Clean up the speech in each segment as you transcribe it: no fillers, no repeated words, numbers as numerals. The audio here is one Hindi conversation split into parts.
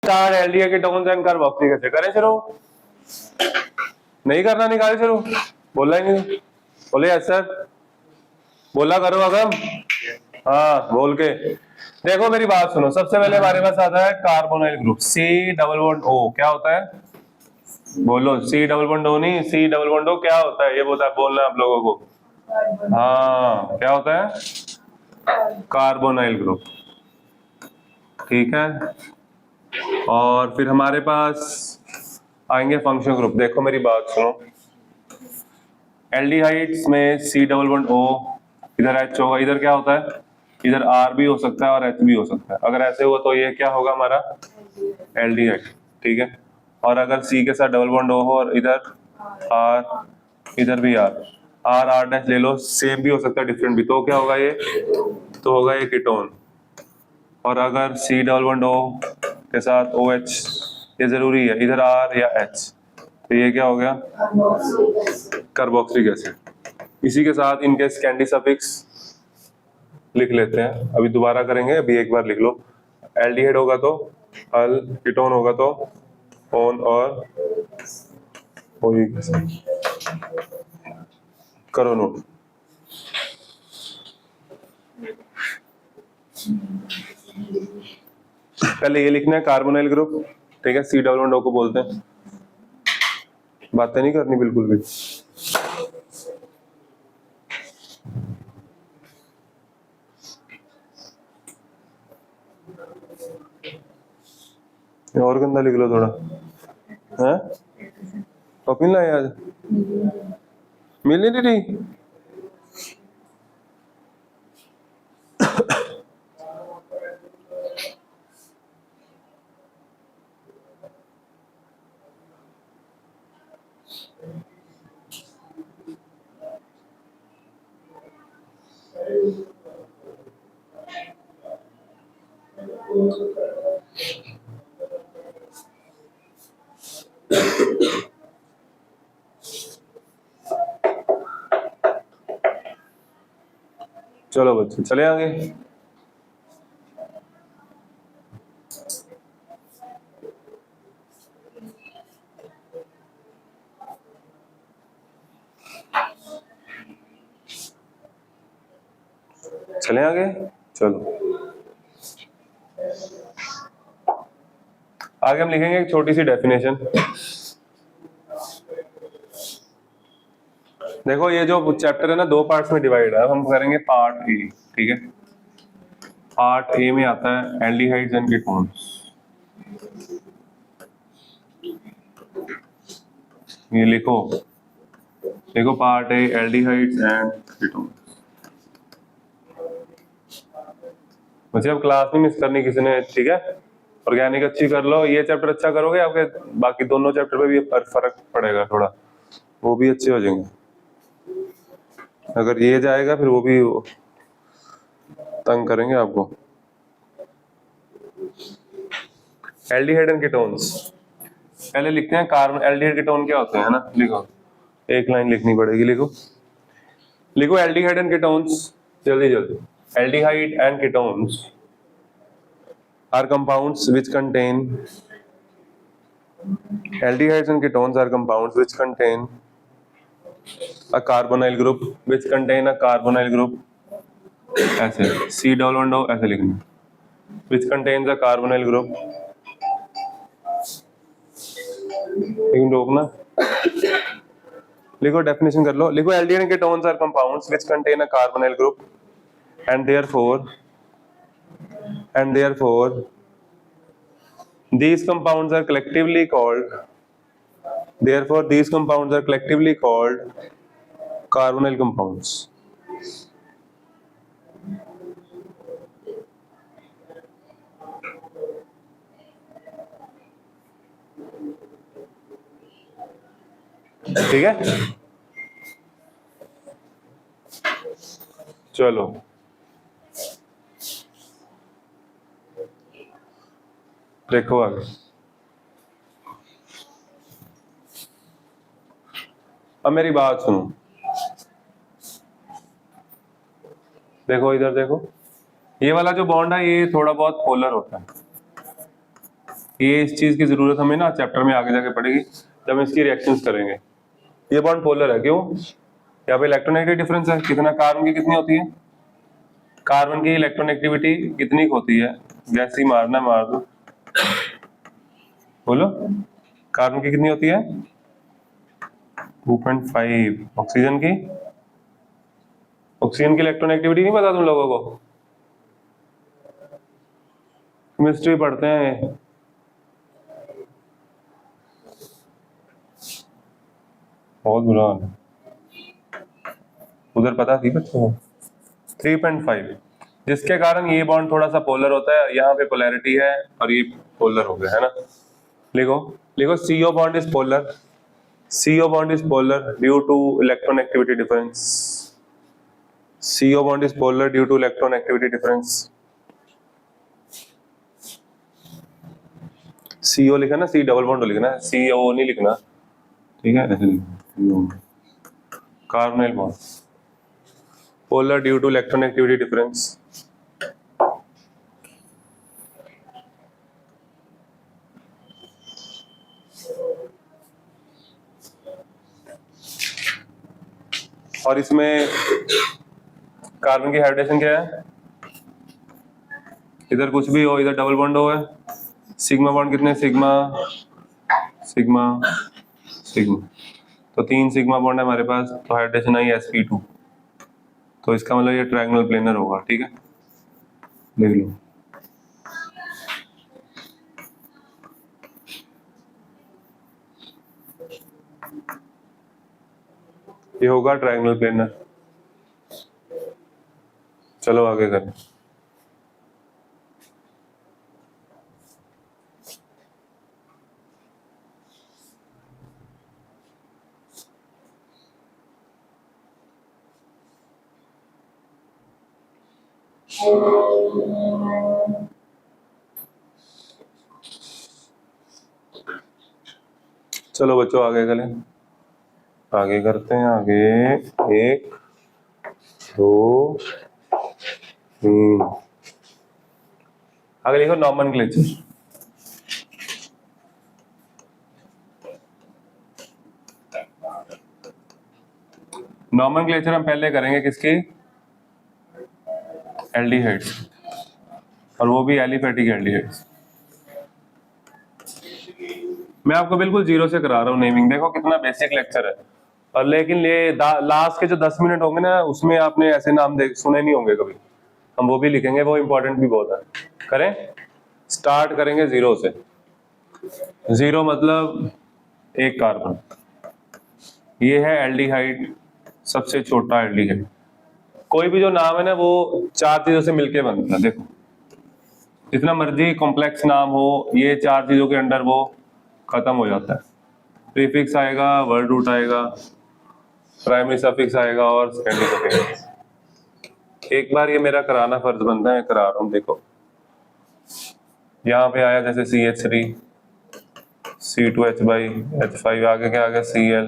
Start aldehyde ketones and carboxylic acid. करें शुरू? नहीं करना, निकाले शुरू। बोला ही नहीं, बोले यस सर, बोला करो अगम। हाँ बोल के देखो, मेरी बात सुनो। सबसे पहले हमारे पास आता है carbonyl group, C double bond O. क्या होता है? बोलो। सी डबल बॉन्ड ओ नहीं, सी डबल बॉन्ड ओ क्या होता है ये बोलना आप लोगों को। हाँ, क्या होता है? Carbonyl group. ठीक है, और फिर हमारे पास आएंगे फंक्शनल ग्रुप। देखो मेरी बात सुनो, एल्डिहाइड्स में सी डबल बॉन्ड ओ, इधर एच होगा, इधर क्या होता है? इधर आर भी हो सकता है और एच भी हो सकता है। अगर ऐसे हुआ तो ये क्या होगा हमारा? एल्डिहाइड। ठीक है, और अगर सी के साथ डबल बॉन्ड ओ हो और इधर आर, इधर भी आर, आर आर डैश ले लो, सेम भी हो सकता है डिफरेंट भी, तो क्या होगा ये? तो होगा ये कीटोन। और अगर सी डबल बॉन्ड ओ के साथ ओ एच, ये जरूरी है, इधर आर या एच, तो ये क्या हो गया? Carboxylic acid. इसी के साथ इनके स्कैंडी सफिक्स लिख लेते हैं, अभी दोबारा करेंगे, अभी एक बार लिख लो। एल्डिहाइड होगा तो अल, कीटोन होगा तो ओन और ओई। करो नोट। पहले ये लिखना है कार्बोनाइल ग्रुप, ठीक है, सी डबल बॉन्ड ओ को बोलते हैं। बातें नहीं करनी बिल्कुल भी। और गंदा लिख लो थोड़ा, है? कॉपी नहीं लाए आज? मिल नहीं रही? चलो बच्चे चले आगे। चले आगे, चलो आगे हम लिखेंगे एक छोटी सी डेफिनेशन। देखो ये जो चैप्टर है ना, दो पार्ट्स में डिवाइड है। अब हम करेंगे पार्ट ए, ठीक है। पार्ट ए में आता है एल्डिहाइड्स एंड कीटोन्स। ये लिखो, देखो part A aldehydes and ketones. मुझे अब क्लास नहीं मिस करनी किसी ने, ठीक है। ऑर्गेनिक अच्छी कर लो, ये चैप्टर अच्छा करोगे, आपके बाकी दोनों चैप्टर पे भी फर्क पड़ेगा थोड़ा, वो भी अच्छे हो जाएंगे। अगर ये जाएगा फिर वो भी तंग करेंगे आपको। एल्डिहाइड एंड कीटोन्स पहले लिखते हैं। कार्बन एल्डिहाइड कीटोन क्या होते हैं, है ना? लिखो, एक लाइन लिखनी पड़ेगी, लिखो लिखो एल्डिहाइड एंड कीटोन्स, जल्दी जल्दी। Aldehyde and ketones are compounds which contain aldehydes and ketones are compounds which contain a carbonyl group ऐसे C डबल बॉन्ड O ऐसे लिखना, which contains a carbonyl group, लेकिन रोकना, लिखो डेफिनेशन कर लो, लिखो aldehyde and ketones are compounds which contain a carbonyl group and therefore these compounds are collectively called carbonyl compounds. ठीक है, चलो देखो आगे। अब मेरी बात सुनो, देखो इधर देखो, ये वाला जो बॉन्ड है ये थोड़ा बहुत पोलर होता है, ये इस चीज की जरूरत हमें ना चैप्टर में आगे जाके पड़ेगी जब हम इसकी रिएक्शंस करेंगे। ये बॉन्ड पोलर है, क्यों? यहाँ पे इलेक्ट्रोनेगेटिव डिफरेंस है, कितना कार्बन की कितनी होती है? कार्बन की इलेक्ट्रोनेगेटिविटी कितनी होती है? वैसे ही मारना, मार दो, बोलो। कार्बन की कितनी होती है? 2.5। ऑक्सीजन की? ऑक्सीजन की इलेक्ट्रोनेगेटिविटी नहीं पता तुम लोगों को? केमिस्ट्री पढ़ते हैं। बहुत बुरा हाल है, उधर पता थी बच्चों को। 3.5, जिसके कारण ये बॉन्ड थोड़ा सा पोलर होता है, यहाँ पे पोलैरिटी है और ये पोलर हो गया है ना। लिखो लिखो, CO bond is polar, CO bond is polar due to electronegatiivity difference. CO bond is polar due to electronegatiivity difference. CO लिखा ना, C डबल बॉन्ड लिखना, CO नहीं लिखना, ठीक है? ऐसे लिखना, carbonyl bond polar due to electronegatiivity difference. और इसमें कार्बन की हाइब्रिडेशन क्या है? इधर कुछ भी हो, इधर डबल बॉन्ड हो है। सिग्मा बॉन्ड कितने? सिग्मा सिग्मा सिग्मा, तो 3 सिग्मा बॉन्ड है हमारे पास, तो हाइब्रिडेशन आई sp2, तो इसका मतलब ये ट्रायंगुलर प्लेनर होगा, ठीक है? देख लो, ये होगा ट्रायंगुलर प्लेनर। चलो आगे करें। चलो बच्चों आगे करें, आगे करते हैं। आगे 1 2 3, आगे लिखो नॉमेनक्लेचर। नॉमेनक्लेचर हम पहले करेंगे किसकी? एल्डिहाइड्स, और वो भी एलिफेटिक एल्डिहाइड्स। मैं आपको बिल्कुल जीरो से करा रहा हूँ नेमिंग, देखो कितना बेसिक लेक्चर है। और लेकिन ये लास्ट के जो 10 मिनट होंगे ना, उसमें आपने ऐसे नाम सुने नहीं होंगे कभी, हम वो भी लिखेंगे, वो इंपॉर्टेंट भी बहुत है। करें, स्टार्ट करेंगे 0 से। 0 मतलब 1 कार्बन, ये है एल्डिहाइड, सबसे छोटा एल्डिहाइड। कोई भी जो नाम है ना, वो 4 चीजों से मिलके बनता है। देखो, जितना मर्जी कॉम्प्लेक्स नाम हो, ये 4 चीजों के अंडर वो खत्म हो जाता है। प्रीफिक्स आएगा, वर्ड रूट आएगा, प्राइमरी सफिक्स आएगा और सेकेंडरी सफिक्स। एक बार ये मेरा कराना फर्ज बनता है, मैं करा रहा हूँ। देखो यहाँ पे आया जैसे CH3, C2H5, आगे क्या आ गया? Cl,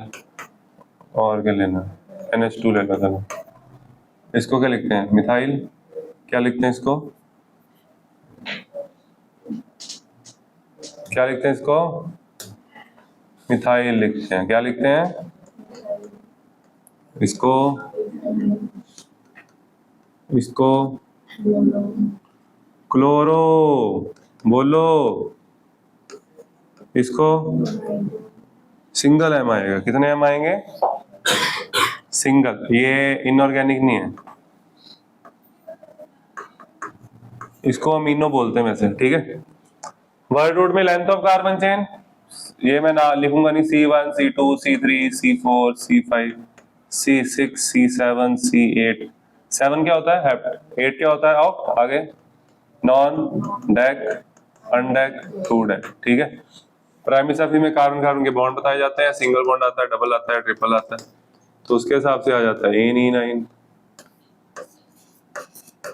और क्या लेना? NH2 लेना था। इसको क्या लिखते हैं? मिथाइल। क्या लिखते हैं इसको? क्या लिखते हैं इसको? मिथाइल लिखते हैं। क्या लिखते हैं इसको? इसको क्लोरो, बोलो। इसको सिंगल एम आएगा। कितने एम आएंगे? सिंगल, ये इनऑर्गेनिक नहीं है, इसको अमीनो बोलते हैं वैसे, ठीक है? वर्ड रूट में लेंथ ऑफ कार्बन चेन, ये मैं ना लिखूंगा नहीं, C1 C2 C3 C4 C5 C6 C7 C8। 7 क्या होता है? हेप्ट। 8 क्या होता है? ऑक्ट। आगे non, dec, undec, two dec, ठीक है? प्राइमरी सफिक्स में कार्बन कार्बन के बॉन्ड बताए जाते हैं, सिंगल बॉन्ड आता है, डबल आता है, ट्रिपल आता है, तो उसके हिसाब से आ जाता है E9।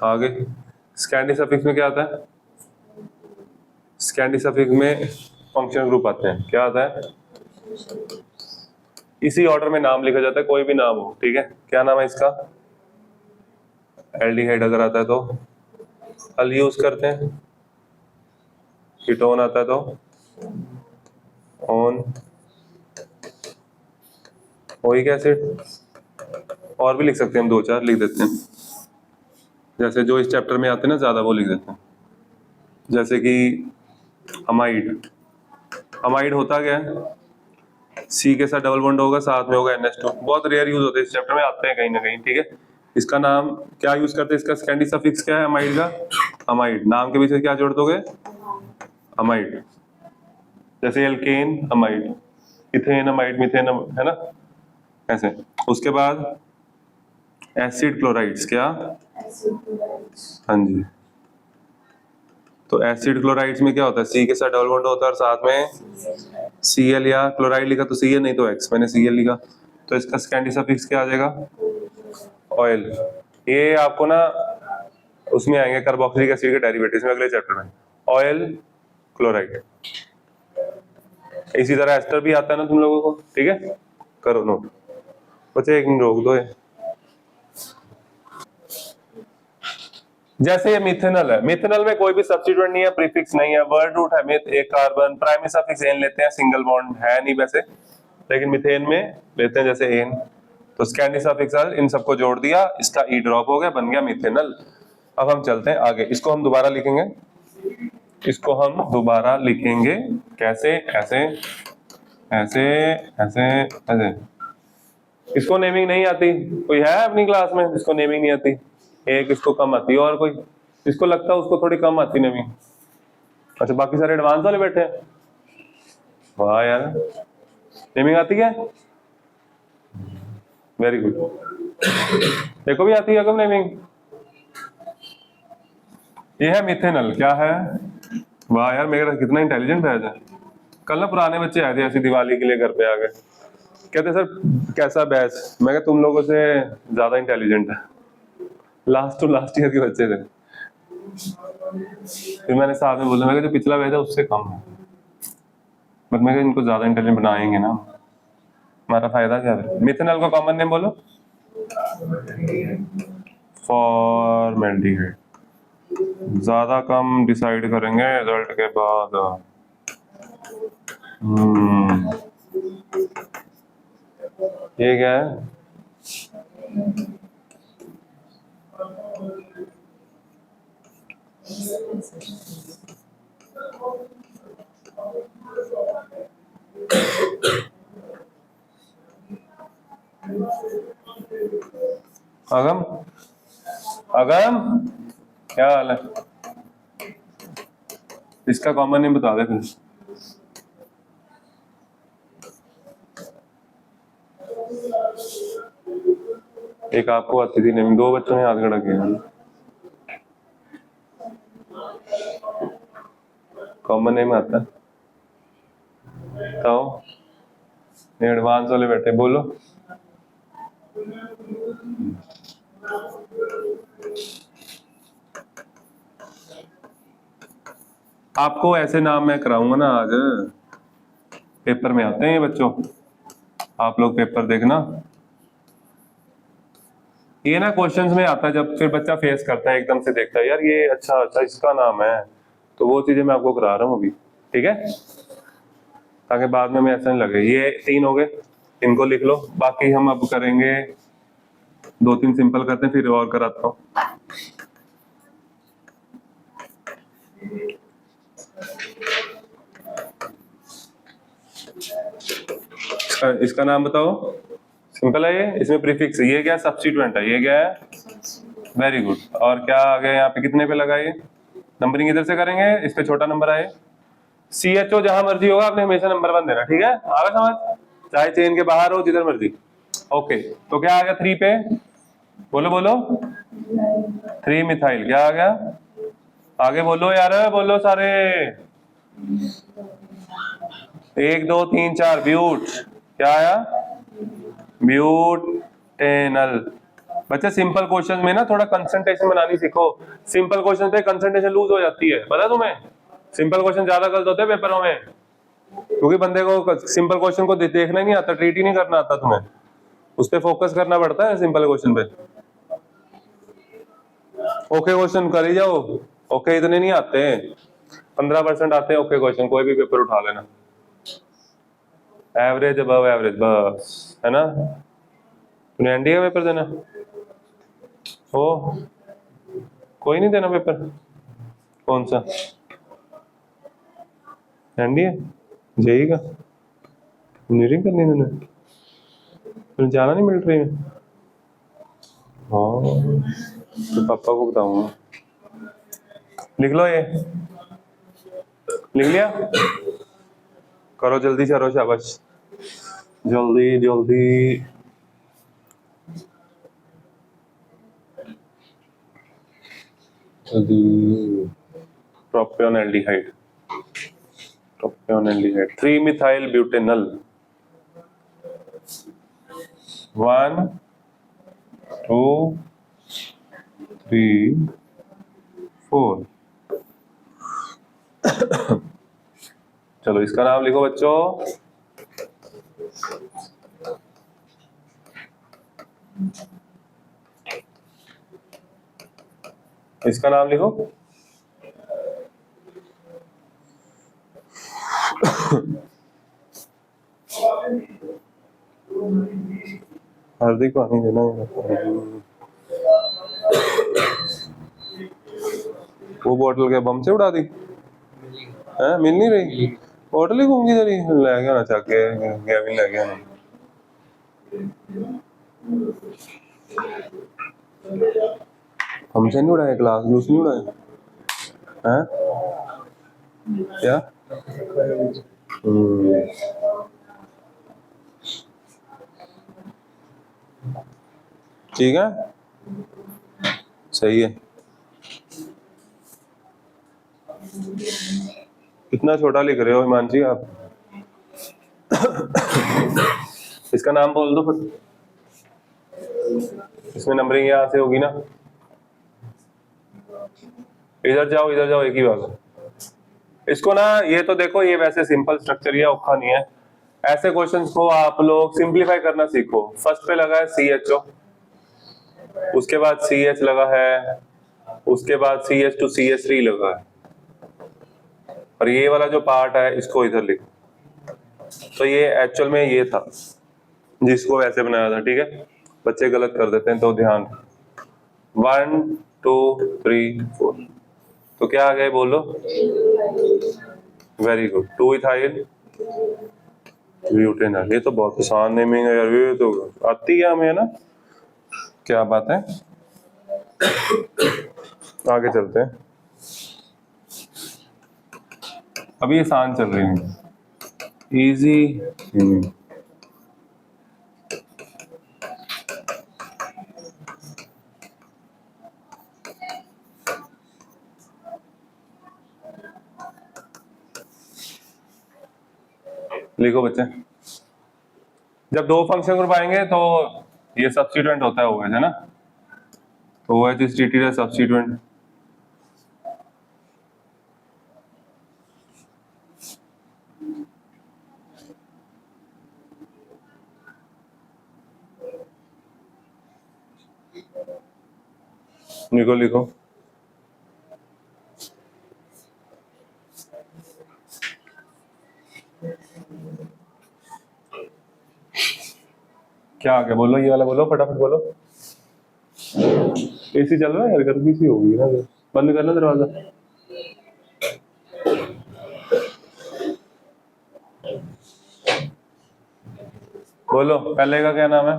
आगे स्कैंडी सफिक्स में क्या आता है? स्कैंडी सफिक्स में फंक्शनल ग्रुप आते हैं। क्या आता है? इसी ऑर्डर में नाम लिखा जाता है, कोई भी नाम हो, ठीक है? क्या नाम है इसका? एल्डिहाइड अगर आता है तो अल यूज करते हैं, कीटोन आता है तो ऑन ओइक एसिड, और भी लिख सकते हैं हम, 2-4 लिख देते हैं, जैसे जो इस चैप्टर में आते हैं ना ज्यादा वो लिख देते हैं। जैसे कि अमाइड, अमाइड होता क्या है, सी के साथ डबल बॉन्ड होगा, साथ में होगा NH2, बहुत रेयर यूज होते हैं, इस चैप्टर में आते हैं कहीं ना कहीं, ठीक है। इसका नाम क्या यूज करते हैं, इसका सेकेंडरी सफिक्स क्या है अमाइड का, अमाइड, नाम के पीछे क्या जोड़ दोगे, अमाइड, जैसे alkane amide, ethane amide, methane है ना, ऐसे। उसके बाद एसिड क्लोराइड्स, क्या, हाँ जी, तो एसिड क्लोराइड्स में क्या होता है, सी के साथ डबल बॉन्ड होता है और साथ में Cl, या क्लोराइड लिखा तो Cl नहीं तो X, मैंने Cl लिखा, तो इसका सेकेंडरी सफिक्स क्या आ जाएगा, ऑयल। ये आपको ना उसमें आएंगे कार्बोक्सिलिक एसिड के डेरिवेटिव्स में अगले चैप्टर में, ऑयल क्लोराइड। इसी तरह एस्टर भी आता है ना तुम लोगों को, ठीक है, करो नोट बच्चे, एक मिनट रोक दो। जैसे ये मिथेनल है, मिथेनल में कोई भी सब्स्टिट्यूएंट नहीं है, प्रीफिक्स नहीं है, वर्ड रूट है मिथ, एक कार्बन, प्राइमरी सफिक्स एन लेते हैं, सिंगल बॉन्ड है नहीं वैसे, लेकिन मिथेन में लेते हैं जैसे एन, तो सेकेंडरी सफिक्स इन सबको जोड़ दिया, इसका ई ड्रॉप हो गया, बन गया मिथेनल। अब हम चलते हैं आगे, इसको हम दोबारा लिखेंगे, इसको हम दोबारा लिखेंगे, कैसे, ऐसे ऐसे ऐसे ऐसे। इसको नेमिंग नहीं आती, कोई है अपनी क्लास में जिसको नेमिंग नहीं आती, एक इसको कम आती है, और कोई इसको लगता है उसको थोड़ी कम आती नेमिंग, अच्छा बाकी सारे एडवांस वाले बैठे हैं, वाह यार, नेमिंग आती है, वेरी गुड, देखो भी आती है कब नेमिंग, ये है मिथेनल, क्या है, वाह यार मेरा कितना इंटेलिजेंट बैच है। कल ना पुराने बच्चे आए थे ऐसी दिवाली के लिए घर पे आ गए, कहते सर कैसा बैच, मैं कहा तुम लोगों से ज्यादा इंटेलिजेंट है, लास्ट टू लास्ट ईयर के बच्चे थे। फिर मैंने साथ में बोला, मैं जो पिछला बैच है उससे कम है, बट मैं इनको ज्यादा इंटेलिजेंट बनाएंगे ना, हमारा फायदा क्या है। मिथेनॉल का कॉमन नेम बोलो, फॉर्मेल्डिहाइड, ज्यादा कम डिसाइड करेंगे रिजल्ट के बाद। ये क्या है, अगम, अगम क्या हाल है, इसका कॉमन नेम बता दे फिर। एक आपको आती थी नेमिंग, 2 बच्चों ने हाथ खड़ा किया, कॉमन नेम आता तो एडवांस वाले बैठे, बोलो। आपको ऐसे नाम मैं कराऊंगा ना आज, पेपर में आते हैं ये बच्चों, आप लोग पेपर देखना, ये ना क्वेश्चंस में आता है, जब फिर बच्चा फेस करता है एकदम से देखता है यार ये अच्छा अच्छा इसका नाम है, तो वो चीजें मैं आपको करा रहा हूँ अभी, ठीक है, ताकि बाद में ऐसा नहीं लगे। ये 3 हो गए, इनको लिख लो, बाकी हम अब करेंगे 2-3 सिंपल करते हैं, फिर और कराता हूँ। इसका नाम बताओ, सिंपल है ये, इसमें प्रीफिक्स, ये क्या सब्स्टिट्यूएंट है, ये क्या है, वेरी गुड, और क्या आ गया यहाँ पे, कितने पे लगाइए, नंबरिंग इधर से करेंगे, इस पे छोटा नंबर आए, CHO जहां मर्जी होगा आपने हमेशा नंबर 1 देना, ठीक है, आगे समझ, चाहे चेन के बाहर हो जिधर मर्जी। ओके, तो क्या आ गया 3 पे, बोलो बोलो, 3 मिथाइल, क्या आ गया, आगे बोलो यार, बोलो सारे, 1 2 3 4 ब्यूट, क्या आया, ब्यूटेनल। बच्चे सिंपल क्वेश्चन में ना थोड़ा कंसंट्रेशन बनानी सीखो, सिंपल क्वेश्चन पे कंसंट्रेशन लूज हो जाती है, पता तुम्हें, सिंपल क्वेश्चन ज्यादा गलत होते हैं पेपरों में, क्योंकि बंदे को सिंपल क्वेश्चन को देखना ही नहीं आता, ट्रीट ही नहीं करना आता, तुम्हें उस पर फोकस करना पड़ता है सिंपल क्वेश्चन पे। ओके क्वेश्चन कर ही जाओ, ओके इतने नहीं आते, 15% आते हैं ओके क्वेश्चन, कोई भी पेपर उठा लेना, एवरेज अबव एवरेज बस, है ना। तूने एनडीए का पेपर देना हो, कोई नहीं देना पेपर, कौन सा एनडीए, जेई का, इंजीनियरिंग करनी है तूने जाना नहीं मिलिट्री में। हाँ तो पापा को बताऊंगा, लिख लो ये, लिख लिया, करो जल्दी से, करो शाबाश, जल्दी जल्दी। प्रोपियोनल्डिहाइड, प्रोपियोनल्डिहाइड 3 मिथाइल ब्यूटेनल, 1 2 3 4। चलो इसका नाम लिखो बच्चों, इसका नाम लिखो हार्दिक पानी देना, वो बोतल क्या बम से उड़ा दी है, मिल नहीं रही बोतल ही घूम की रही, ले गया ना चाके, गैविन ले गया ना। हमसे नहीं उड़ाया, ग्लास जूस नहीं उड़ाया है क्या। ठीक है, सही है। कितना छोटा लिख रहे हो हिमांशी आप, इसका नाम बोल दो फिर, इसमें नंबरिंग यहाँ से होगी ना, इधर जाओ इधर जाओ, एक ही बात है इसको ना। ये तो देखो ये वैसे सिंपल स्ट्रक्चर है, औखा नहीं है। ऐसे क्वेश्चंस को आप लोग सिंप्लीफाई करना सीखो। फर्स्ट पे लगा है CHO, उसके बाद CH लगा है, उसके बाद CH2CH3 लगा है, और ये वाला जो पार्ट है इसको इधर लिखो। तो ये एक्चुअल में ये था जिसको वैसे बनाया था, ठीक है। बच्चे गलत कर देते हैं तो ध्यान, 1 2 3 4, तो क्या आ गया बोलो, वेरी गुड, 2 इथाइल ब्यूटेनॉल। ये तो बहुत आसान नेमिंग है यार, ये तो आती है हमें, है ना, क्या बात है। आगे चलते हैं, अभी आसान चल रही है, इजी। लिखो बच्चे, जब दो फंक्शन ग्रुप आएंगे तो ये सब्स्टिट्यूएंट होता है OH, है ना, तो OH is treated as substituent. लिखो लिखो, क्या आ गया बोलो, ये वाला बोलो, फटाफट बोलो। एसी चल रहा है यार, गर्मी सी होगी ना, बंद करना दरवाजा। बोलो पहले का क्या नाम है,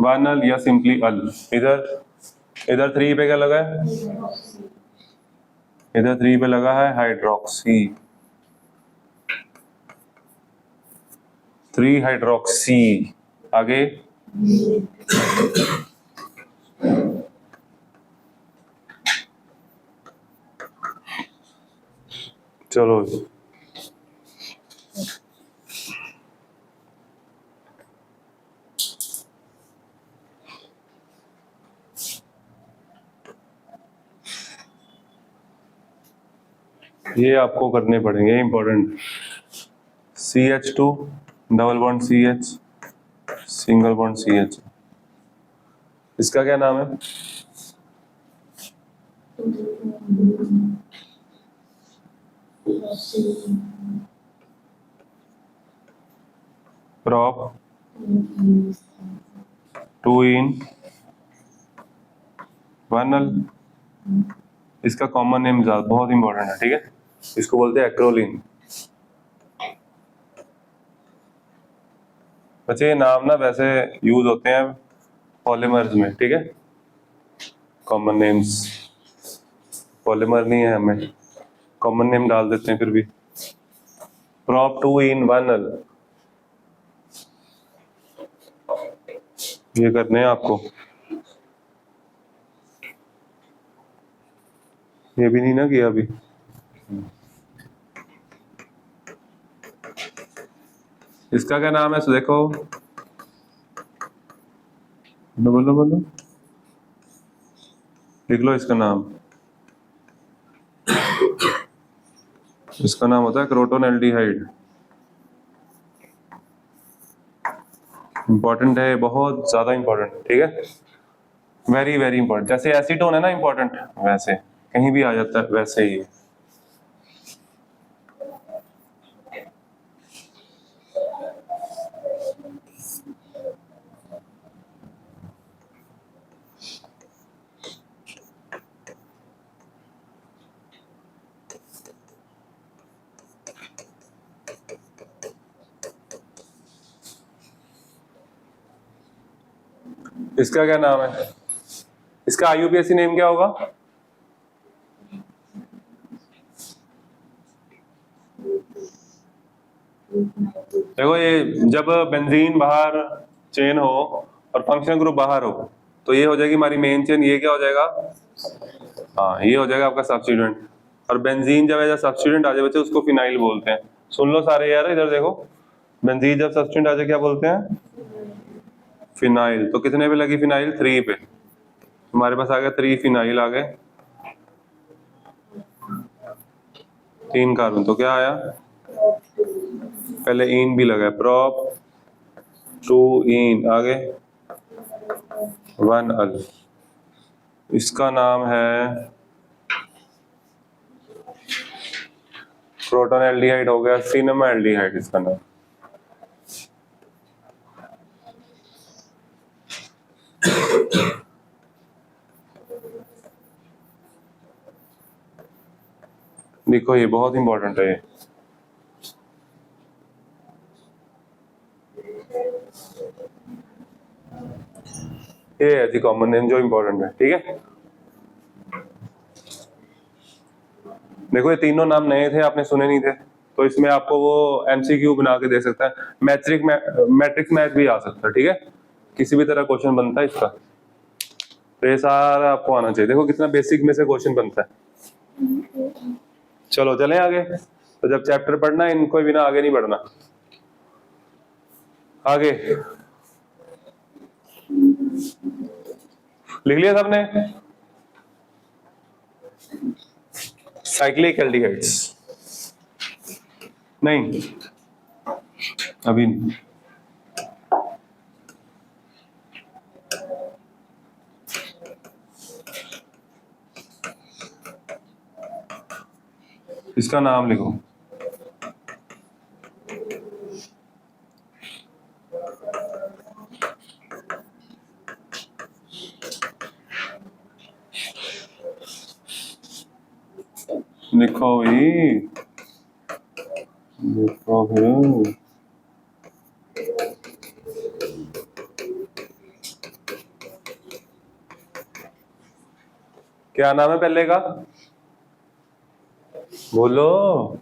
वानल या सिंपली अल। इधर इधर 3 पे क्या लगा है, इधर 3 पे लगा है हाइड्रोक्सी, 3 हाइड्रोक्सी। आगे चलो, ये आपको करने पड़ेंगे important. CH2 double bond CH, single bond CH। इसका क्या नाम है? प्रॉप 2 in 1 इसका कॉमन नेम बहुत इंपॉर्टेंट है, ठीक है? इसको बोलते हैं एक्रोलीन। बच्चे ये नाम ना वैसे यूज होते हैं पॉलीमर्स में, ठीक है? कॉमन नेम्स, पॉलीमर नहीं है, हमें कॉमन नेम डाल देते हैं फिर भी। प्रॉप 2 in 1 ये करने हैं आपको। ये भी नहीं ना किया अभी। इसका क्या नाम है? सो देखो, बोलो बोलो, लिख लो इसका नाम। इसका नाम होता है क्रोटोन एल्डिहाइड। इंपॉर्टेंट है, बहुत ज्यादा इंपॉर्टेंट, ठीक है? Very very important. जैसे एसीटोन है ना इंपॉर्टेंट, वैसे कहीं भी आ जाता है वैसे ही है। इसका क्या नाम है? इसका IUPAC नेम क्या होगा? देखो, ये जब बेंजीन बाहर चेन हो और फंक्शनल ग्रुप बाहर हो तो ये हो जाएगी हमारी मेन चेन। ये क्या हो जाएगा? हाँ, ये हो जाएगा आपका सब्स्टिट्यूएंट। और बेंजीन जब ऐसा सब्स्टिट्यूएंट आ जाए बच्चे, उसको फिनाइल बोलते हैं। सुन लो सारे यार, इधर देखो, बेंजीन जब सब्स्टिट्यूएंट आ जाए क्या बोलते हैं? फिनाइल। तो कितने पे लगी फिनाइल? 3 पे। हमारे पास आ गया 3 फिनाइल आ गए, 3 कार्बन। तो क्या आया? पहले इन भी लगा, प्रॉप 2 in आगे 1 अल। इसका नाम है प्रोटोन एल्डिहाइड हो गया, सिनेमा एल्डिहाइड इसका नाम। देखो ये बहुत इंपॉर्टेंट है। ये है जी कॉमन नेम जो इंपॉर्टेंट है, ठीक है? देखो ये तीनों नाम नए थे, आपने सुने नहीं थे, तो इसमें आपको वो MCQ बना के दे सकता है। मैट्रिक्स मैच भी आ सकता है, ठीक है? किसी भी तरह क्वेश्चन बनता है इसका, तो ये सारा आपको आना चाहिए। देखो कितना बेसिक में से क्वेश्चन बनता है। चलो चलें आगे। तो जब चैप्टर पढ़ना है इनको बिना आगे नहीं बढ़ना। आगे लिख लिया सबने? साइक्लिक एल्डिहाइड्स नहीं, अभी नहीं। इसका नाम लिखो। लिखो भाई, लिखो फिर। क्या नाम है पहले का? बोलो,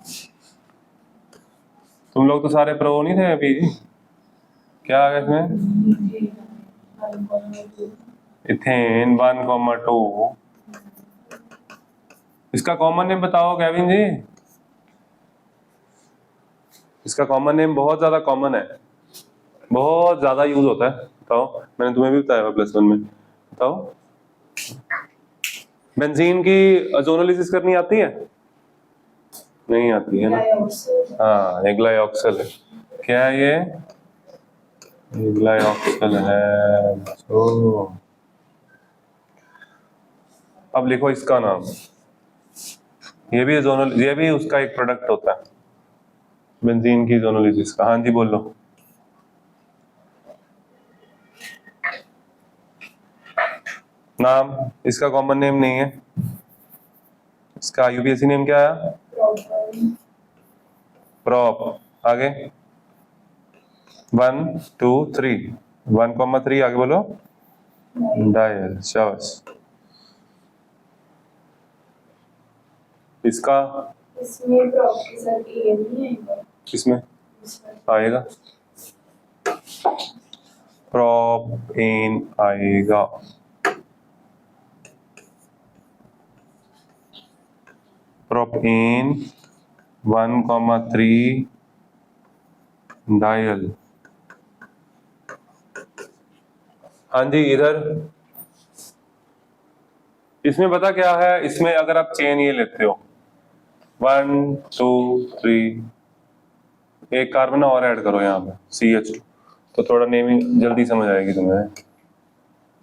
तुम लोग तो सारे प्रो नहीं थे अभी। क्या आ गया इसमें? इथेन 1,2। इसका कॉमन नेम बताओ केविन जी। इसका कॉमन नेम बहुत ज्यादा कॉमन है, बहुत ज्यादा यूज होता है। बताओ, मैंने तुम्हें भी बताया +1 में। बताओ, बेंजीन की ओजोनोलिसिस करनी आती है? नहीं आती है ना? हाँ, एक ग्लाइऑक्सल है। क्या है ये? ग्लाइऑक्सल है। तो अब लिखो इसका नाम, ये भी उसका एक प्रोडक्ट होता है बेंजीन की जोनोलिसिस का। हाँ जी बोलो। नाम इसका कॉमन नेम नहीं है, इसका यूपीएससी नेम क्या आया? प्रॉप। आगे 1 2 3, 1,3 आगे बोलो। डायल। शाबाश। इसका इसमें प्रॉप के साथ ए नहीं आएगा। किसमें आएगा? प्रोपेन आएगा। Propane 1,3 dial. हाँ जी इधर इसमें पता क्या है, इसमें अगर आप चेन ये लेते हो 1 2 3, एक कार्बन और ऐड करो यहाँ पे CH2, तो थोड़ा नेमिंग जल्दी समझ आएगी तुम्हें।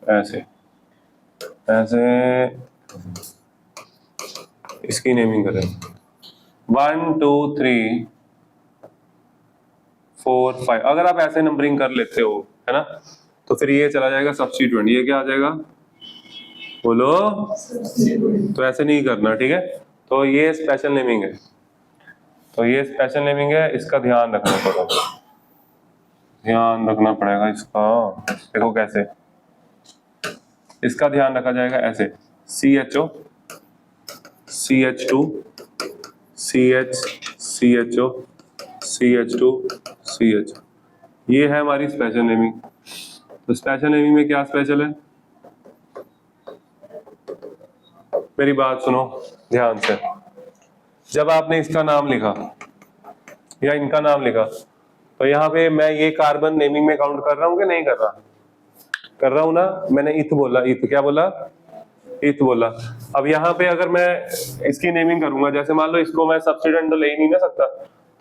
ऐसे ऐसे इसकी नेमिंग करें 1 2 3 4 5। अगर आप ऐसे नंबरिंग कर लेते हो है ना, तो फिर ये चला जाएगा सब्स्टिट्यूएंट। ये क्या आ जाएगा बोलो? तो ऐसे नहीं करना, ठीक है? तो ये स्पेशल नेमिंग है, तो ये स्पेशल नेमिंग है, इसका ध्यान रखना पड़ेगा, ध्यान रखना पड़ेगा इसका। देखो कैसे इसका ध्यान रखा जाएगा, ऐसे CHO CH2 CH CHO CH2 CH, ये है हमारी स्पेशल नेमिंग। तो स्पेशल नेमिंग में क्या स्पेशल है? मेरी बात सुनो ध्यान से। जब आपने इसका नाम लिखा या इनका नाम लिखा, तो यहाँ पे मैं ये कार्बन नेमिंग में काउंट कर रहा हूँ कि नहीं कर रहा? कर रहा हूँ ना। मैंने इथ बोला, इथ क्या बोला? इथ बोला। अब यहाँ पे अगर मैं इसकी नेमिंग करूंगा, जैसे मान लो इसको मैं सब्स्टिट्यूएंट तो ले ही नहीं ना सकता,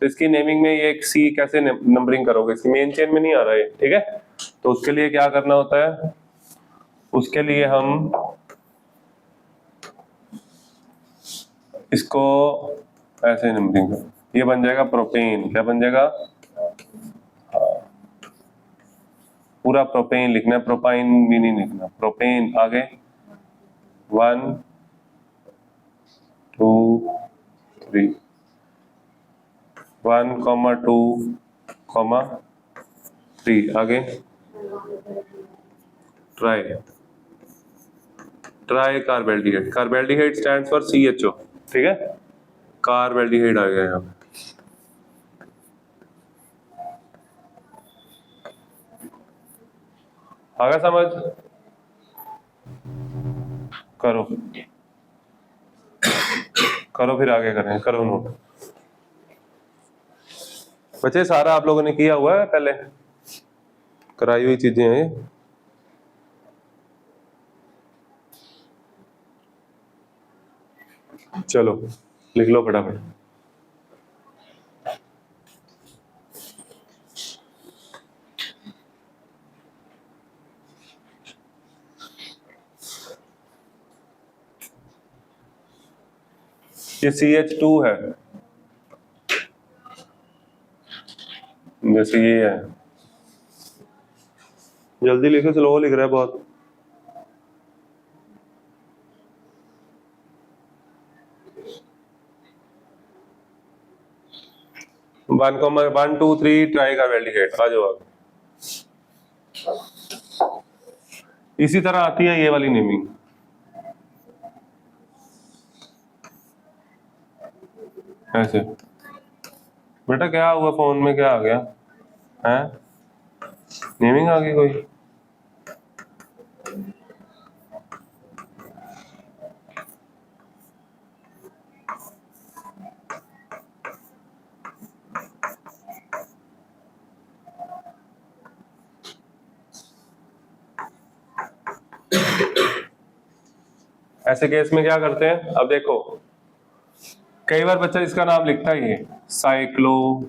तो इसकी नेमिंग में ये एक सी कैसे नंबरिंग करोगे? इसकी मेन चेन में नहीं आ रहा है, ठीक है? तो उसके लिए क्या करना होता है, उसके लिए हम इसको ऐसे नंबरिंग करें, ये बन जाएगा प्रोपेन। क्या बन जाएगा? पूरा प्रोपेन लिखना है, प्रोपाइन भी नहीं लिखना, प्रोपेन। आगे 1 2 3, 1,2,3 आगे try. Try carbaldehyde. Carbaldehyde stands for CHO, ठीक है? कार्बेल्डिहाइड आ गया यहाँ पे। आ गया समझ? करो करो फिर आगे करें, करो नोट। बच्चे सारा आप लोगों ने किया हुआ है, पहले कराई हुई चीजें हैं ये। चलो लिख लो फटाफट। ये CH2 है, जैसे ये है। जल्दी लिखो, स्लो लिख रहा है बहुत। One comma 1 2 3 tri carbaldehyde. आ जाओ आगे। इसी तरह आती है ये वाली नेमिंग, ऐसे। बेटा क्या हुआ फोन में, क्या आ गया है? नेमिंग आ गई कोई? ऐसे केस में क्या करते हैं, अब देखो कई बार बच्चा इसका नाम लिखता ही है, साइक्लो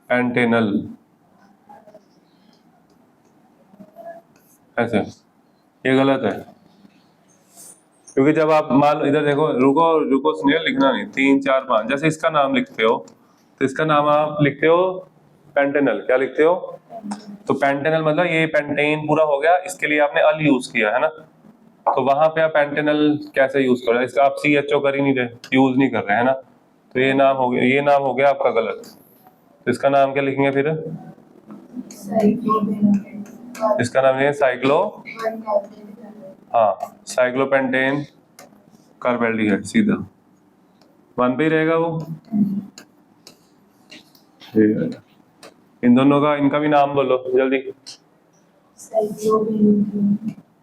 एंटेनल। ऐसे, ये गलत है, क्योंकि जब आप मान इधर देखो, रुको रुको सुनिए, लिखना नहीं 3 4 5, जैसे इसका नाम लिखते हो तो इसका नाम आप लिखते हो पेंटेनल, क्या लिखते हो? तो पेंटेनल मतलब ये पेंटेन पूरा हो गया, इसके लिए आपने अल यूज किया है ना, तो वहां पे आप पेंटेनल कैसे यूज कर रहे हैं? इसका आप CHO कर ही नहीं रहे, यूज नहीं कर रहे है ना, तो ये नाम हो गया, ये नाम हो गया आपका गलत। तो इसका नाम क्या लिखेंगे फिर? इसका नाम है साइक्लो, हाँ साइक्लोपेंटेन कार्बेल्डिहाइड, सीधा 1 पे ही रहेगा वो। इन दोनों का, इनका भी नाम बोलो जल्दी।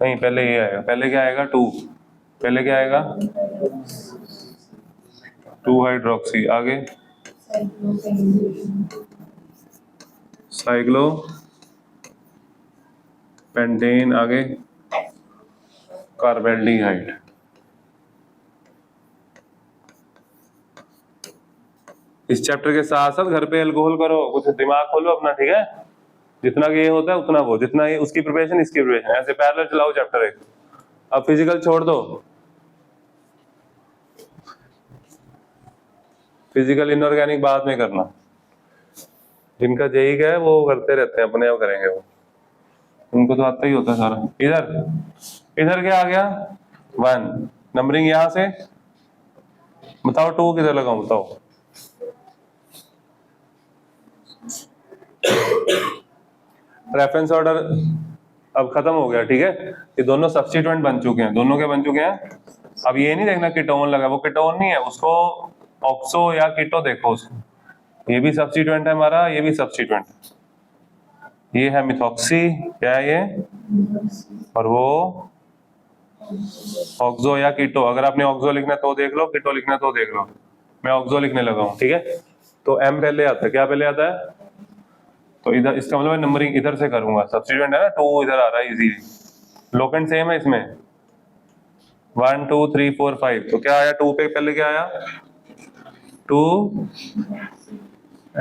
नहीं, पहले ये आएगा, पहले क्या आएगा? 2, पहले क्या आएगा? 2 हाइड्रोक्सी, आगे साइक्लो पेंटेन, आगे कार्बेल्डिहाइड। इस चैप्टर के साथ साथ घर पे अल्कोहल करो, कुछ दिमाग खोलो अपना, ठीक है? जितना ये होता है उतना वो, जितना ये उसकी प्रिपरेशन इसकी प्रिपरेशन, ऐसे पैरेलल चलाओ चैप्टर 1। अब फिजिकल छोड़ दो, फिजिकल इनऑर्गेनिक बाद में करना, जिनका जेई का है वो करते रहते हैं, अपने आप करेंगे वो, उनको तो आता ही होता है सारा। इधर इधर क्या आ गया? 1, नंबरिंग यहां से बताओ, 2 किधर लगाऊं बताओ? रेफरेंस ऑर्डर अब खत्म हो गया, ठीक है? ये दोनों सब्स्टिट्यूएंट बन चुके हैं, दोनों के बन चुके हैं। अब ये नहीं देखना कीटोन लगा, वो कीटोन नहीं है, उसको ऑक्सो या कीटो देखो उसको। ये भी सब्स्टिट्यूएंट है हमारा, ये भी सब्स्टिट्यूएंट है, ये है मिथॉक्सी, क्या है ये? और वो ऑक्सो या कीटो। अगर आपने ऑक्सो लिखना तो देख लो, कीटो लिखना तो देख लो। मैं ऑक्सो लिखने लगा हूं, ठीक है? तो M पहले आता है, क्या पहले आता है? तो इधर, इसका मतलब नंबरिंग इधर से करूंगा, सब्स्टिट्यूएंट है ना, 2 इधर आ रहा है इजीली। लोकेंट सेम है इसमें, 1 2 3 4 5, तो क्या आया 2 पे? पहले क्या आया? 2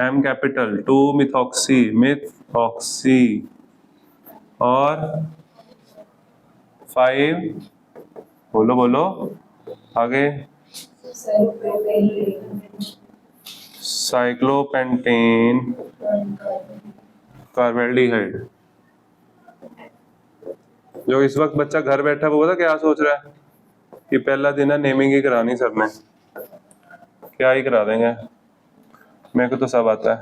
M कैपिटल, 2 मिथॉक्सी, मिथॉक्सी, और 5, बोलो बोलो आगे, साइक्लोपेंटेन कार्बेल्डिहाइड। जो इस वक्त बच्चा घर बैठा वो पता क्या सोच रहा है कि पहला दिन है, नेमिंग ही करानी सर ने, क्या ही करा देंगे, मेरे को तो सब आता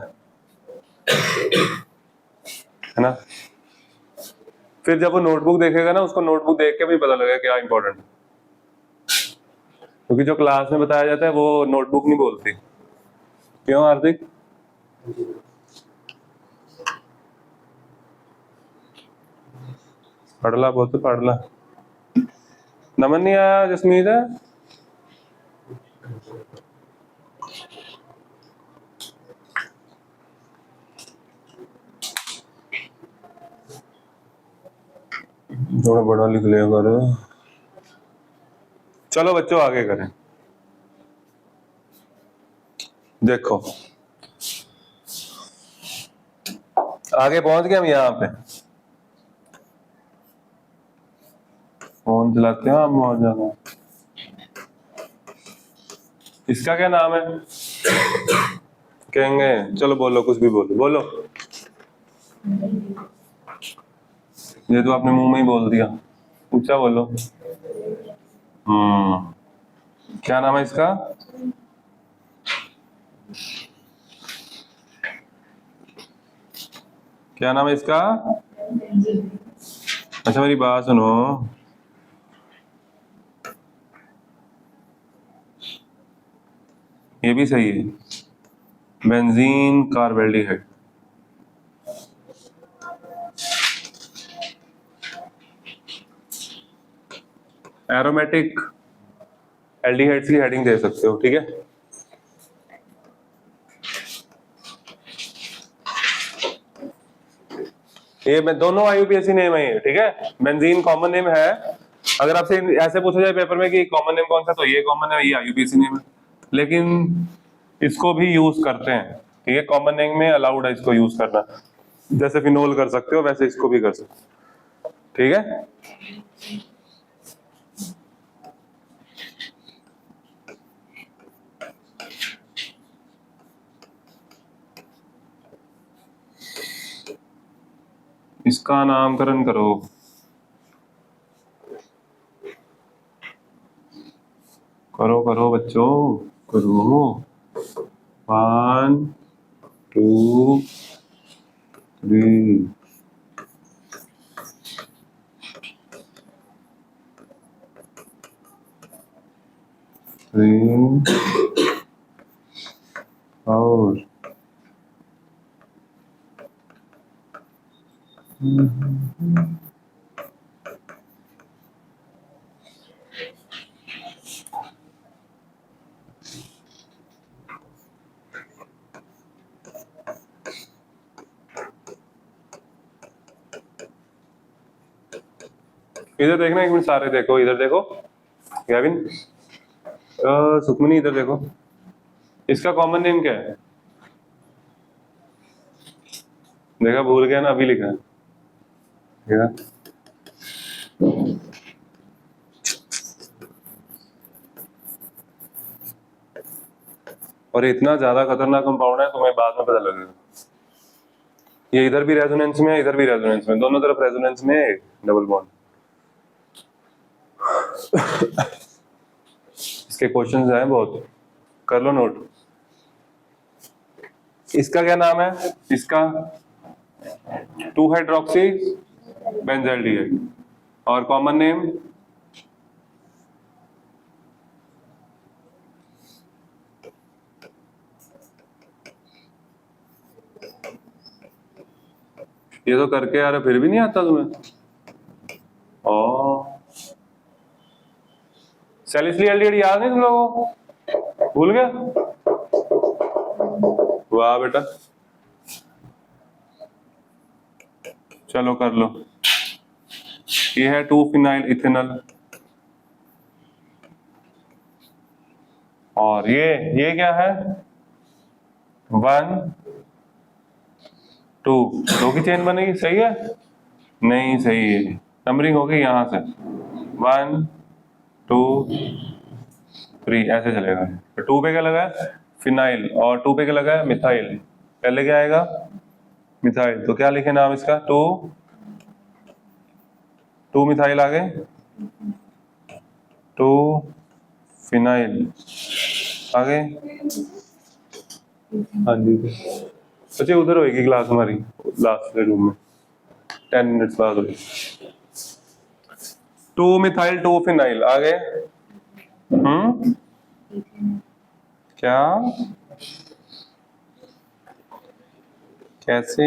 है ना? फिर जब वो नोटबुक देखेगा ना, उसको नोटबुक देख के भी पता लगेगा क्या इंपॉर्टेंट, क्योंकि जो क्लास में बताया जाता है वो नोटबुक नहीं बोलती। क्यों हार्दिक? पढ़ला बहुत, पढ़ला। नमन नहीं आया, जसमीत है? थोड़ा बड़ा लिख लिया करो। चलो बच्चों आगे करें, देखो आगे पहुंच गए हम यहाँ पे। फोन चलाते हो आप बहुत ज्यादा। इसका क्या नाम है कहेंगे? चलो बोलो, कुछ भी बोलो, बोलो। ये तो आपने मुंह में ही बोल दिया, ऊंचा बोलो। क्या नाम है इसका? क्या नाम है इसका? अच्छा मेरी बात सुनो, ये भी सही है, बेंजीन कार्बेल्डिहाइड। एरोमेटिक एल्डिहाइड्स की हेडिंग दे सकते हो, ठीक है? ये दोनों IUPAC नेम है, ठीक है? बेंजीन कॉमन नेम है। अगर आपसे ऐसे पूछा जाए पेपर में कि कॉमन नेम कौन सा, तो ये कॉमन है, ये IUPAC नेम है, लेकिन इसको भी यूज करते हैं, ठीक है? कॉमन नेम में अलाउड है इसको यूज करना, जैसे फिनोल कर सकते हो वैसे इसको भी कर सकते हो। ठीक है। इसका नामकरण करो। करो करो बच्चों, करो। 1 2 3 और इधर देखना एक मिनट, सारे देखो, इधर देखो गैविन, सुखमनी इधर देखो। इसका कॉमन नेम क्या है? देखा, भूल गया ना, अभी लिखा है। देखा? और इतना ज्यादा खतरनाक कंपाउंड है, तुम्हें बाद में पता लगेगा। ये इधर भी रेजोनेंस में है, इधर भी रेजोनेंस में, दोनों तरफ रेजोनेंस में है डबल बॉन्ड। इसके क्वेश्चंस हैं बहुत, कर लो नोट। इसका क्या नाम है? इसका 2 हाइड्रोक्सी बेंजाल्डिहाइड, और कॉमन नेम ये तो करके यार फिर भी नहीं आता तुम्हें। ओ सैलिसिलिक याद नहीं तुम लोगों को? भूल गया? वाह बेटा, चलो कर लो। ये है 2 फिनाइल इथेनॉल, और ये क्या है? 1 2 दो की चेन बनेगी, सही है? नहीं सही है, नंबरिंग होगी यहां से 1 2 3 ऐसे चलेगा। तो 2 पे क्या लगा है? फिनाइल, और 2 पे क्या लगा है? मिथाइल। पहले क्या आएगा? मिथाइल। तो क्या लिखे नाम इसका? 2 मिथाइल आगे, 2 फिनाइल आगे। हाँ जी, बच्चे उधर होगी क्लास हमारी लास्ट रूम में, 10 मिनट्स बाद होगी। 2 मिथाइल 2 फिनाइल आगे। क्या? कैसे?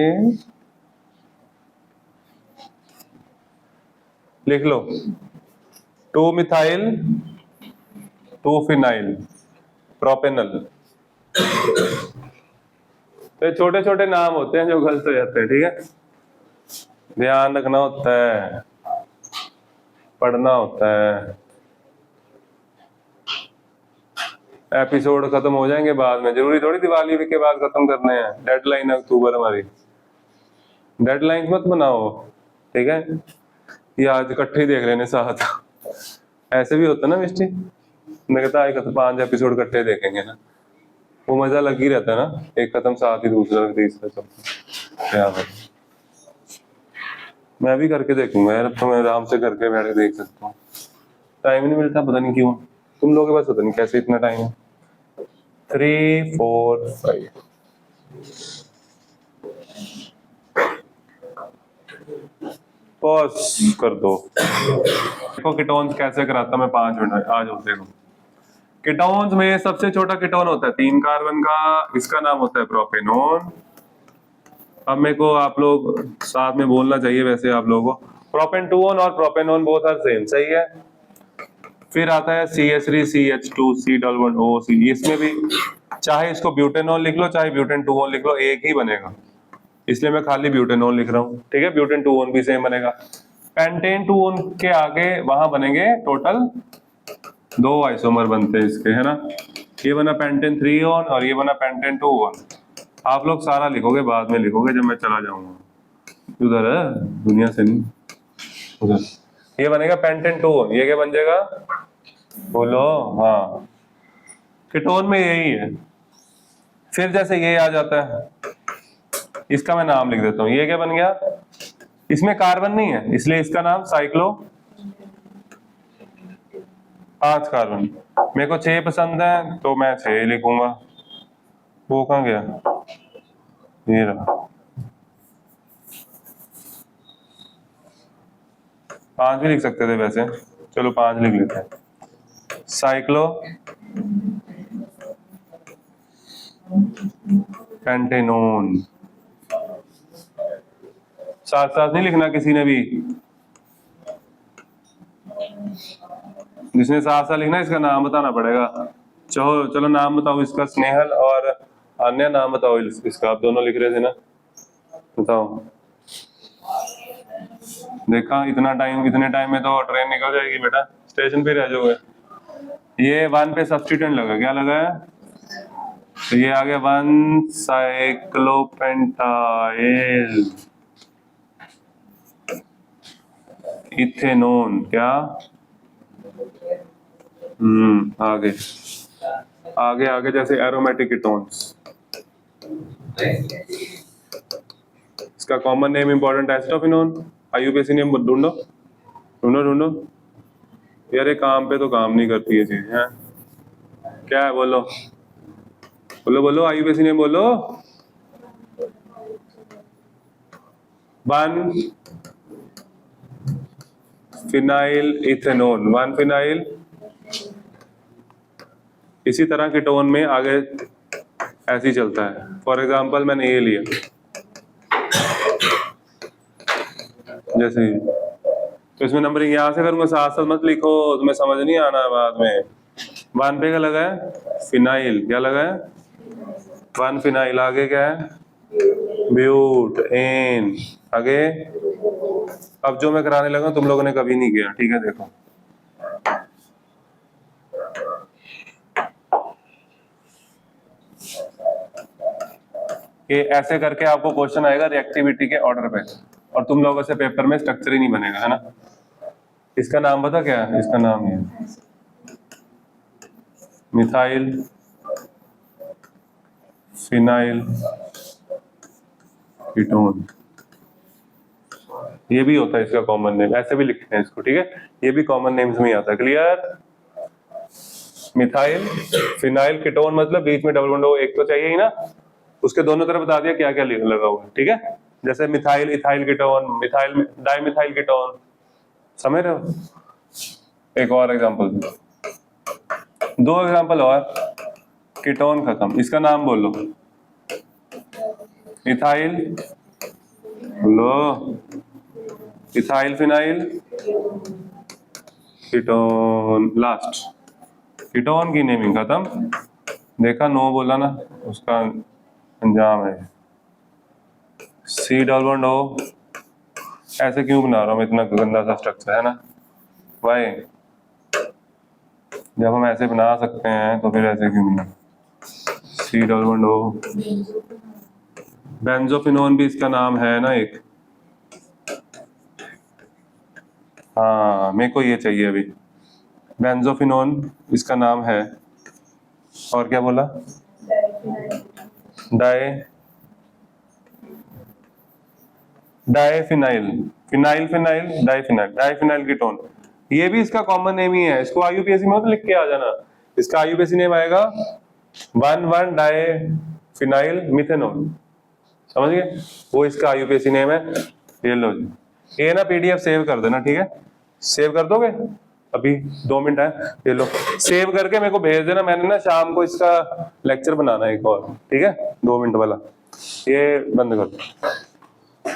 लिख लो, 2 मिथाइल 2 फिनाइल प्रोपेनल। तो छोटे छोटे नाम होते हैं जो गलत हो जाते हैं, ठीक है? ध्यान रखना होता है, पढ़ना होता है। एपिसोड खत्म हो जाएंगे बाद में, जरूरी थोड़ी दिवाली के बाद खत्म करने हैं। डेडलाइन है अक्टूबर हमारी, डेडलाइन मत बनाओ, ठीक है? ये आज इकट्ठे ही देख लेने साथ। ऐसे भी होता है ना मिस्टी, मैंने कहा आज 5 एपिसोड इकट्ठे देखेंगे ना, वो मजा लग ही रहता है ना, एक खत्म साथ ही दूसरा तीसरा चौथा। क्या है, मैं भी करके देखूंगा यार, अब तो मैं आराम से करके बैठ के देख सकता हूँ। टाइम नहीं मिलता, पता नहीं क्यों, तुम लोगों के पास पता नहीं कैसे इतना टाइम है। 3 4 5 पॉज कर दो। देखो कीटोन्स कैसे कराता मैं 5 मिनट में, आ जाओ देखो। कीटोन्स में सबसे छोटा कीटोन होता है 3 कार्बन का, इसका नाम होता है प्रोपेनॉन। अब मेरे को आप लोग साथ में बोलना चाहिए वैसे आप लोगों को, प्रोपेन 2 और प्रोपेनॉन बोथ आर सेम, सही है? फिर आता है CH3CH2C11O, इसमें भी चाहे इसको ब्यूटेनॉल लिख लो चाहे ब्यूटेन 2 लिख लो, एक ही बनेगा, इसलिए मैं खाली ब्यूटेनॉल लिख रहा हूँ, ठीक है? ब्यूटेन 2 भी सेम बनेगा। पेंटेन 2 के आगे वहां बनेंगे टोटल 2 आइसोमर बनते हैं इसके, है ना? ये बना पेंटेन 3 और ये बना पेंटेन 2। आप लोग सारा लिखोगे, बाद में लिखोगे जब मैं चला जाऊंगा उधर, है दुनिया से नहीं। उधर ये बनेगा पेंटेन 2। ये क्या बन जाएगा बोलो? हाँ, कीटोन में यही है। फिर जैसे ये आ जाता है, इसका मैं नाम लिख देता हूं। ये क्या बन गया? इसमें कार्बन नहीं है इसलिए इसका नाम साइक्लो 5 कार्बन। मेरे को 6 पसंद है तो मैं 6 लिखूंगा। वो कहाँ गया? ये रहा। 5 भी लिख सकते थे वैसे, चलो 5 लिख लेते हैं। Cyclo pentanone. साथ साथ नहीं लिखना किसी ने भी, जिसने साथ साथ लिखना इसका नाम बताना पड़ेगा। चलो चलो नाम बताओ इसका, स्नेहल और अन्य नाम बताओ इसका। आप दोनों लिख रहे थे ना, बताओ। देखा इतना टाइम, इतने टाइम में तो ट्रेन निकल जाएगी बेटा, स्टेशन पे रह जाओगे। ये 1 पे सब्स्टिट्यूएंट लगा, क्या लगा है? तो ये आ गया 1 साइक्लोपेंटाइल इथेनोन। क्या? आगे आगे आगे जैसे एरोमेटिक कीटोन्स। इसका common name important acetophenone. IUPAC name ढूंढो ढूंढो ढूंढो। यार ये काम पे तो काम नहीं करती है चीज है। क्या है बोलो बोलो बोलो, आईयूपीएसी नेम बोलो। 1 फिनाइल इथेनोन। 1 फिनाइल। इसी तरह कीटोन में आगे ऐसे ही चलता है। फॉर एग्जांपल मैंने ये लिया जैसे ही, तो इसमें नंबरिंग यहां से करूंगा, साथ साथ मत लिखो, तुम्हें समझ नहीं आना है बाद में। 1 पे क्या लगा है? फिनाइल। क्या लगा है? 1 फिनाइल। आगे क्या है? But ene. आगे अब जो मैं कराने लगा तुम लोगों ने कभी नहीं किया, ठीक है? देखो ये ऐसे करके आपको क्वेश्चन आएगा रिएक्टिविटी के ऑर्डर पे, और तुम लोगों से पेपर में स्ट्रक्चर ही नहीं बनेगा, है ना? इसका नाम पता क्या है? इसका नाम है मिथाइल फिनाइल कीटोन। ये भी होता है इसका कॉमन नेम, ऐसे भी लिखते हैं इसको, ठीक है? ये भी कॉमन नेम्स में ही आता है। क्लियर? मिथाइल फिनाइल कीटोन मतलब बीच में डबल बॉन्ड हो एक तो चाहिए ही ना, उसके दोनों तरफ बता दिया क्या क्या लगा हुआ है, ठीक है? जैसे methyl ethyl ketone, methyl dimethyl ketone, समझ रहे हो? एक और एग्जांपल, 2 एग्जांपल और। कीटोन खत्म, इसका नाम बोलो। इथाइल बोलो, ethyl phenyl ketone. Last ketone की नेमिंग खत्म। देखा? नो बोला ना, उसका अंजाम है सी डबल बॉन्ड ओ। ऐसे क्यों बना रहा हूँ मैं, इतना गंदा सा स्ट्रक्चर है ना भाई? जब हम ऐसे बना सकते हैं तो फिर ऐसे क्यों बना? C double bond O. Benzophenone भी इसका नाम है ना एक। हाँ मेरे को ये चाहिए अभी। बेंजोफिनोन इसका नाम है। और क्या बोला? Diphenyl phenyl phenyl diphenyl diphenyl ketone. ये भी इसका कॉमन नेम ही है। इसको आईयूपीएसी में तो लिख के आ जाना। इसका आईयूपीएसी नेम आएगा 1,1 डाइफिनाइल मिथेनॉल। समझ गए? वो इसका आईयूपीएसी नेम है। ये लो जी, ये ना पीडीएफ सेव कर देना, ठीक है? सेव कर दोगे? अभी 2 मिनट है, ये लो सेव करके मेरे को भेज देना। मैंने ना शाम को इसका लेक्चर बनाना है एक और, ठीक है? 2 मिनट वाला। ये बंद कर दो।